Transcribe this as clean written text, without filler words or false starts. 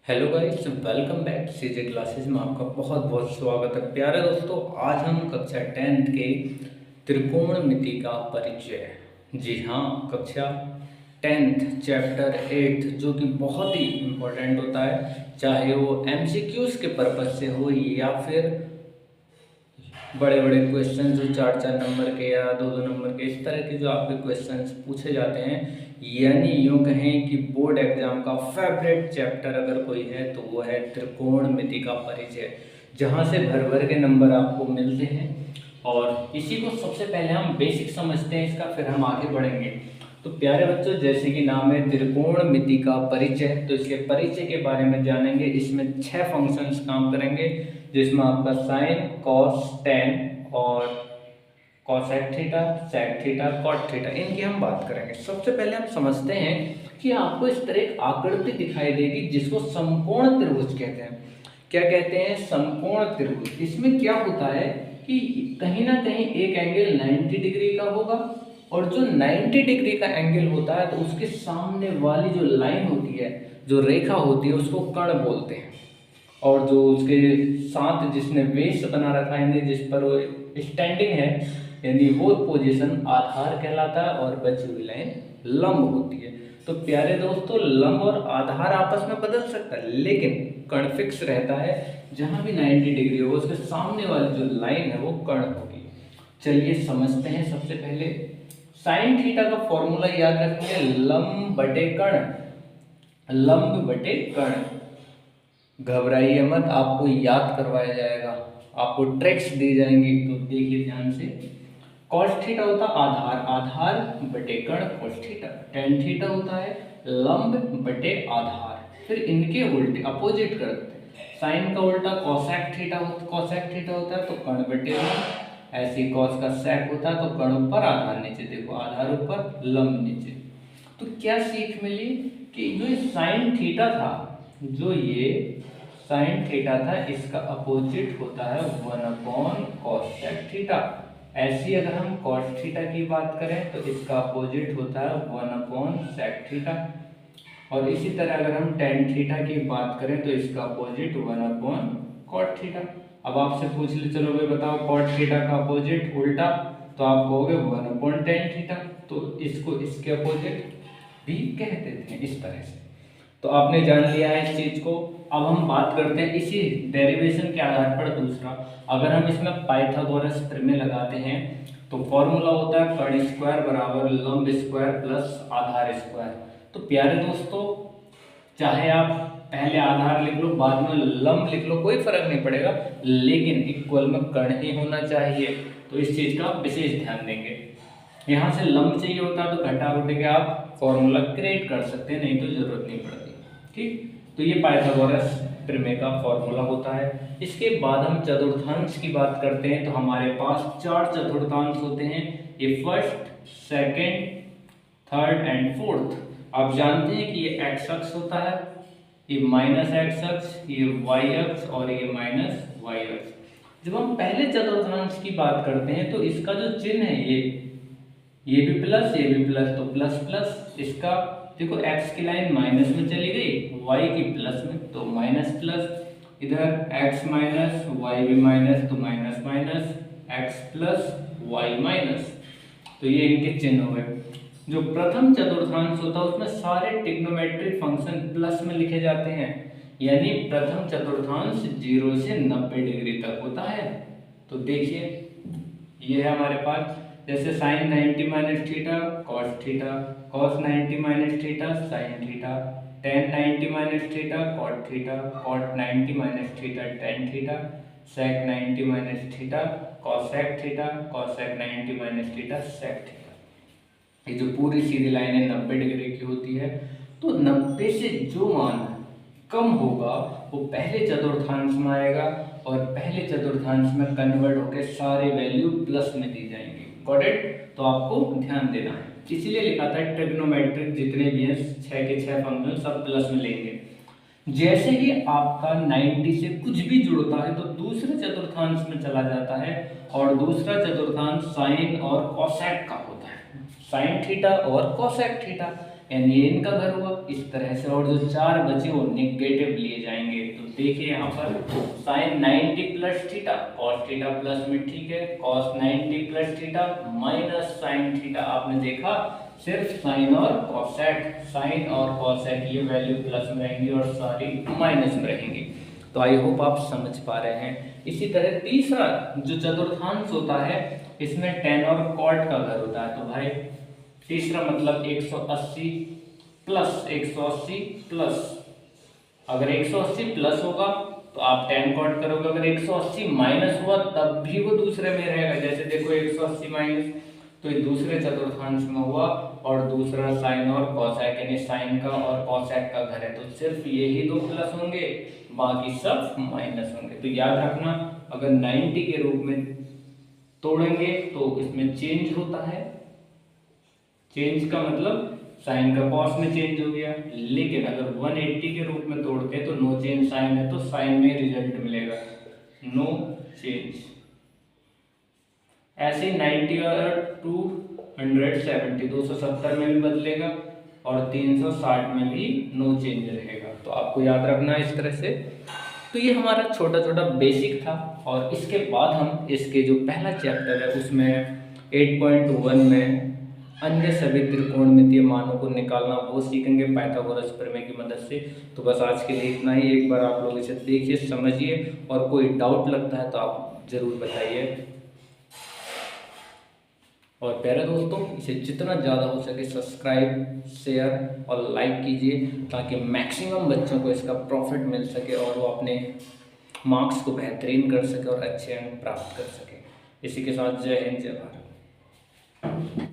Hello guys, welcome back सीजे classes में आपका बहुत बहुत स्वागत है। प्यारे दोस्तों, आज हम कक्षा 10th के त्रिकोणमिति का परिचय। जी हाँ, कक्षा 10th चैप्टर 8 जो कि बहुत ही इम्पोर्टेंट होता है, चाहे वो एमसीक्यूज के पर्पज से हो या फिर बड़े बड़े क्वेश्चन जो 4-4 नंबर के या 2-2 नंबर के, इस तरह के जो आपके क्वेश्चंस पूछे जाते हैं। यानी यूँ कहें कि बोर्ड एग्जाम का फेवरेट चैप्टर अगर कोई है तो वो है त्रिकोणमिति का परिचय, जहाँ से भर भर के नंबर आपको मिलते हैं। और इसी को सबसे पहले हम बेसिक समझते हैं इसका, फिर हम आगे बढ़ेंगे। तो प्यारे बच्चों, जैसे कि नाम है त्रिकोणमिति का परिचय, तो इसके परिचय के बारे में जानेंगे। इसमें 6 फंक्शंस काम करेंगे, जिसमें आपका साइन, कॉस, टेन और cosec theta, sec theta, cot theta, इनकी हम बात करेंगे। सबसे पहले हम समझते हैं कि आपको इस तरह एक आकृति दिखाई देगी जिसको समकोण त्रिभुज कहते हैं। क्या कहते हैं? समकोण त्रिभुज। इसमें क्या होता है कि कहीं ना कहीं एक एंगल 90 डिग्री का होगा, और जो 90 डिग्री का एंगल होता है तो उसके सामने वाली जो लाइन होती है, जो रेखा होती है, उसको कर्ण बोलते हैं। और जो उसके साथ जिसने बेस बना रखा है, यानी जिस पर वो स्टैंडिंग है, यानी वो पोजीशन आधार कहलाता है, और बची हुई लाइन लंब होती है। तो प्यारे दोस्तों, लंब और आधार आपस में बदल सकता है, लेकिन कर्ण फिक्स रहता है। जहां भी 90 डिग्री हो उसके सामने वाली जो लाइन है वो कर्ण होगी। चलिए समझते हैं। सबसे पहले साइन थीटा का फॉर्मूला याद रखेंगे, लंब बटे कर्ण। लंब बटे कर्ण, घबराइए मत, आपको याद करवाया जाएगा, आपको ट्रिक्स दी जाएंगी, तो देखिए ध्यान से। कॉस थीटा होता है आधार, आधार बटे कर्ण कॉस थीटा। टेन थीटा होता है लंब बटे आधार। फिर इनके उल्टे अपोजिट करते हैं। साइन का उल्टा कॉसेक थीटा होता है तो कर्ण बटे लंब। ऐसे कॉस का सेक होता है तो कर्ण ऊपर आधार नीचे, देखो आधार ऊपर लंब नीचे। तो क्या सीख मिली कि जो साइन थीटा था, जो ये साइन थीटा था, इसका अपोजिट होता है 1/cos थीटा। ऐसी अगर हम cos थीटा की बात करें तो इसका अपोजिट होता है 1/sec थीटा। और इसी तरह अगर हम tan थीटा की बात करें तो इसका अपोजिट 1/cot थीटा। अब आपसे पूछ ले, चलो भाई बताओ cot थीटा का अपोजिट उल्टा, तो आप कहोगे 1/tan थीटा। तो इसको इसके अपोजिट भी कहते थे इस तरह से। तो आपने जान लिया है इस चीज को। अब हम बात करते हैं इसी डेरिवेशन के आधार पर दूसरा। अगर हम इसमें पाइथागोरस प्रमेय लगाते हैं तो फॉर्मूला होता है कर्ण स्क्वायर बराबर लंब स्क्वायर प्लस आधार स्क्वायर। तो प्यारे दोस्तों, चाहे आप पहले आधार लिख लो बाद में लंब लिख लो, कोई फर्क नहीं पड़ेगा, लेकिन इक्वल में कर्ण ही होना चाहिए। तो इस चीज का विशेष ध्यान देंगे। यहाँ से लंब चाहिए होता है तो घटा घटे के आप फॉर्मूला क्रिएट कर सकते हैं, नहीं तो जरूरत नहीं पड़ती। ठीक, तो ये पाइथागोरस प्रमेय का फॉर्मूला होता है। इसके बाद हम चतुर्थांश की बात करते हैं, तो हमारे पास 4 चतुर्थांश होते हैं। ये first, second, third and fourth. आप जानते हैं कि ये एक्स अक्ष होता है, ये माइनस एक्स अक्ष, ये वाई अक्ष और ये माइनस वाई अक्ष। जब हम पहले चतुर्थांश की बात करते हैं तो इसका जो चिन्ह है, ये भी प्लस ये भी प्लस, तो प्लस प्लस। इसका देखो x की लाइन माइनस में चली गई, y की प्लस में, तो माइनस प्लस। इधर x माइनस वाई भी माइनस, तो minus minus, x plus y minus. तो ये इनके चिन्ह हो गए। जो प्रथम चतुर्थांश होता है उसमें सारे ट्रिग्नोमेट्रिक फंक्शन प्लस में लिखे जाते हैं, यानी प्रथम चतुर्थांश 0 से 90 डिग्री तक होता है। तो देखिए ये है हमारे पास, जैसे sine 90 minus theta cos theta, cos 90 minus theta sine theta, tan 90 minus theta cot theta, cot 90 minus theta tan theta, sec 90 minus theta cosec theta, cosec 90 minus theta sec theta. ये जो पूरी सीधी लाइन है 90 degree की होती है। तो 90 से जो मान कम होगा वो पहले चतुर्थांश में आएगा, और पहले चतुर्थांश में कन्वर्ट होकर सारे वैल्यू प्लस में दी जाएंगी। Got it? तो आपको ध्यान देना है, इसीलिए लिखा था ट्रिग्नोमेट्रिक जितने भी हैं 6 के 6 फंक्शन सब प्लस में लेंगे। जैसे ही आपका 90 से कुछ भी जुड़ता है तो दूसरे चतुर्थांश में चला जाता है, और दूसरा चतुर्थांश साइन और कॉसेक का होता है, साइन थीटा और कॉसेक थीटा। यानी ये इनका घर हुआ इस तरह से, और जो 4 बचे वो नेगेटिव लिए जाएंगे। तो देखिए यहाँ पर sine 90 plus theta, cos theta plus में ठीक है, cos 90 plus theta minus sine theta. आपने देखा सिर्फ साइन और कॉसेक, साइन और कॉसेक ये वैल्यू प्लस में रहेंगी और सारी माइनस में रहेंगी। तो आई होप आप समझ पा रहे हैं। इसी तरह तीसरा जो चतुर्थांश होता है इसमें टेन और कॉट का घर होता है। तो भाई तीसरा मतलब 180 प्लस, अगर 180 प्लस होगा तो आप टेन कॉट करोगे, अगर 180 माइनस हुआ तब भी वो दूसरे में रहेगा। जैसे देखो 180 माइनस, तो ये दूसरे चतुर्थांश में हुआ, और दूसरा साइन और कॉसेक यानी साइन का और कॉसेक का घर है, तो सिर्फ यही 2 प्लस होंगे, बाकी सब माइनस होंगे। तो याद रखना अगर 90 के रूप में तोड़ेंगे तो इसमें चेंज होता है, चेंज का मतलब साइन का कॉस में चेंज हो गया, लेकिन अगर 180 के रूप में तोड़ते हैं तो नो चेंज साइन है, तो साइन में रिजल्ट मिलेगा नो चेंज। ऐसे 90 और 270 270 में भी बदलेगा और 360 में भी नो चेंज रहेगा। तो आपको याद रखना है इस तरह से। तो ये हमारा छोटा छोटा बेसिक था, और इसके बाद हम इसके जो पहला चैप्टर है उसमें 8.1 में अन्य सभी त्रिकोणमितीय मानों को निकालना वो सीखेंगे पाइथागोरस प्रमेय की मदद से। तो बस आज के लिए इतना ही। एक बार आप लोग इसे देखिए, समझिए, और कोई डाउट लगता है तो आप ज़रूर बताइए। और प्यारे दोस्तों, इसे जितना ज़्यादा हो सके सब्सक्राइब, शेयर और लाइक कीजिए, ताकि मैक्सिमम बच्चों को इसका प्रॉफिट मिल सके और वो अपने मार्क्स को बेहतरीन कर सके और अच्छे अंक प्राप्त कर सके। इसी के साथ जय हिंद, जय भारत।